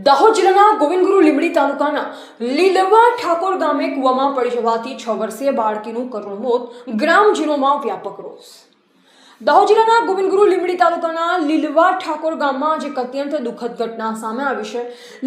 દાહોદ જિલ્લાના ગોવિંદગુરુ લીંબડી તાલુકાના લીલવા ઠાકોર ગામે કૂવામાં પડી જવાથી 6 વર્ષીય બાળકીનું કરુણ મોત, ગ્રામજનોમાં વ્યાપક રોષ। દાહોદ જિલ્લાના ગોવિંદગુરુ લીંબડી તાલુકાના લીલવા ઠાકોર ગામમાં એક અત્યંત દુઃખદ ઘટના સામે આવી છે।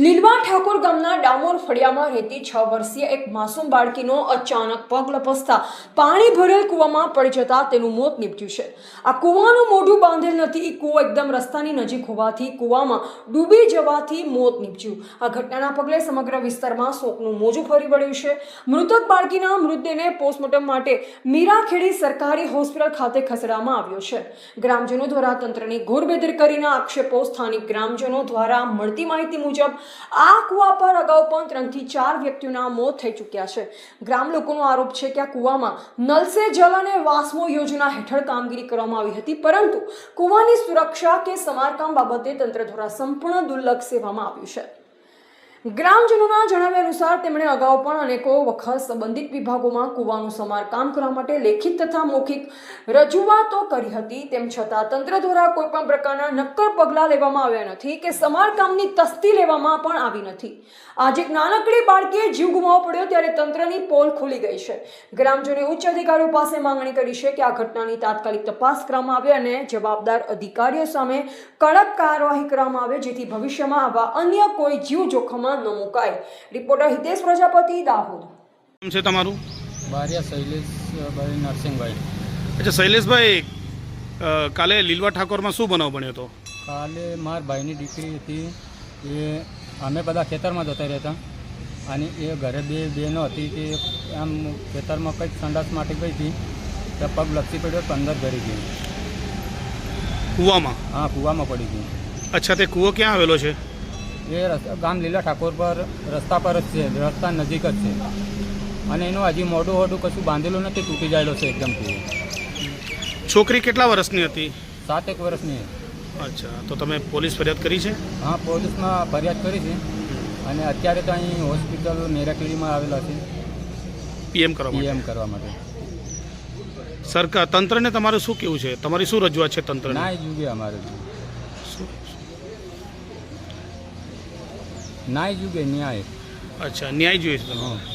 લીલવા ઠાકોર ગામના ડામોર ફળિયામાં રહેતી 6 વર્ષીય એક માસૂમ બાળકીનો અચાનક પગ લપસતા પાણી ભરેલ કૂવામાં પડી જતા તેનું મોત નીપજ્યું છે। આ કૂવાનું મોઢું બાંધેલ નથી, કૂવો એકદમ રસ્તાની નજીક હોવાથી કૂવામાં ડૂબી જવાથી મોત નીપજ્યું। આ ઘટનાના પગલે સમગ્ર વિસ્તારમાં શોકનું મોજું ફરી વળ્યું છે। મૃતક બાળકીના મૃતદેહને પોસ્ટમોર્ટમ માટે મીરાખેડી સરકારી હોસ્પિટલ ખાતે ખસેડવામાં આવ્યો છે। ગ્રામજનો દ્વારા તંત્રની ઘોર બેદરકારીના આક્ષેપો। સ્થાનિક ગ્રામજનો દ્વારા મળતી માહિતી મુજબ આ કૂવા પર અગાઉ પણ 3 થી 4 વ્યક્તિઓના મોત થઈ ચૂક્યા છે। ગ્રામ લોકોનો આરોપ છે કે આ કૂવામાં નલ સે જલ અને વાસ્મો યોજના હેઠળ કામગીરી કરવામાં આવી હતી, પરંતુ કૂવાની સુરક્ષા કે સમારકામ બાબતે તંત્ર દ્વારા સંપૂર્ણ દુર્લક્ષ સેવામાં આવ્યું છે। ગ્રામજનોના જણાવ્યા અનુસાર તેમણે અગાઉ પણ અનેકો વખત સંબંધિત વિભાગોમાં કૂવાનું સમારકામ કરવા માટે લેખિત તથા મૌખિક રજૂઆતો કરી હતી, તેમ છતાં તંત્ર દ્વારા કોઈ પણ પ્રકારના નક્કર પગલાં લેવામાં આવ્યા નથી કે સમારકામની તસ્દી લેવામાં પણ આવી નથી। આજે એક નાનકડી બાળકીએ જીવ ગુમાવવો પડ્યો ત્યારે તંત્રની પોલ ખુલી ગઈ છે। ગ્રામજનોએ ઉચ્ચ અધિકારીઓ પાસે માંગણી કરી છે કે આ ઘટનાની તાત્કાલિક તપાસ કરવામાં આવે અને જવાબદાર અધિકારીઓ સામે કડક કાર્યવાહી કરવામાં આવે, જેથી ભવિષ્યમાં આવા અન્ય કોઈ જીવ જોખમમાં ન મુકાય। રિપોર્ટર હિતેશ પ્રજાપતિ, દાહોદ। નામ છે તમારું? બારિયા શૈલેષભાઈ નરસિંહભાઈ। અચ્છા શૈલેષભાઈ, કાલે લીલવા ઠાકોરમાં શું બનાવ બન્યો હતો? કાલે મારા ભાઈની દીકરી હતી, એ અમે બધા ખેતરમાં જતા રહેતા અને એ ઘરે બે બહેનો હતી કે આમ ખેતરમાં કંઈક સંડાસ માટે ગઈ હતી, તો પગ લપસી પડ્યો તો અંદર ઘરી ગઈ। કૂવામાં? હા, કૂવામાં પડી ગઈ। અચ્છા, તે કૂવો ક્યાં આવેલો છે? એ ગામ લીલા ઠાકોર પર રસ્તા પર જ છે, રસ્તા નજીક જ છે અને એનું હજી મોઢું હોડું કશું બાંધેલું નથી, તૂટી જાયેલો છે એકદમ કૂવો। છોકરી કેટલા વર્ષની હતી? 7 વર્ષની। અચ્છા, તો તમે પોલીસ ફરિયાદ કરી છે? હા, પોલીસમાં ફરિયાદ કરી છે અને અત્યારે તો અહીં હોસ્પિટલ મીરાખેડીમાં આવેલા છે પીએમ કરવા માટે। સરકાર તંત્રને તમારું શું કહેવું છે? તમારી શું રજૂઆત છે તંત્રને? ના જુગે અમારે ના જુગે ન્યાય। અચ્છા, ન્યાય જોઈએ છે તમે? હા।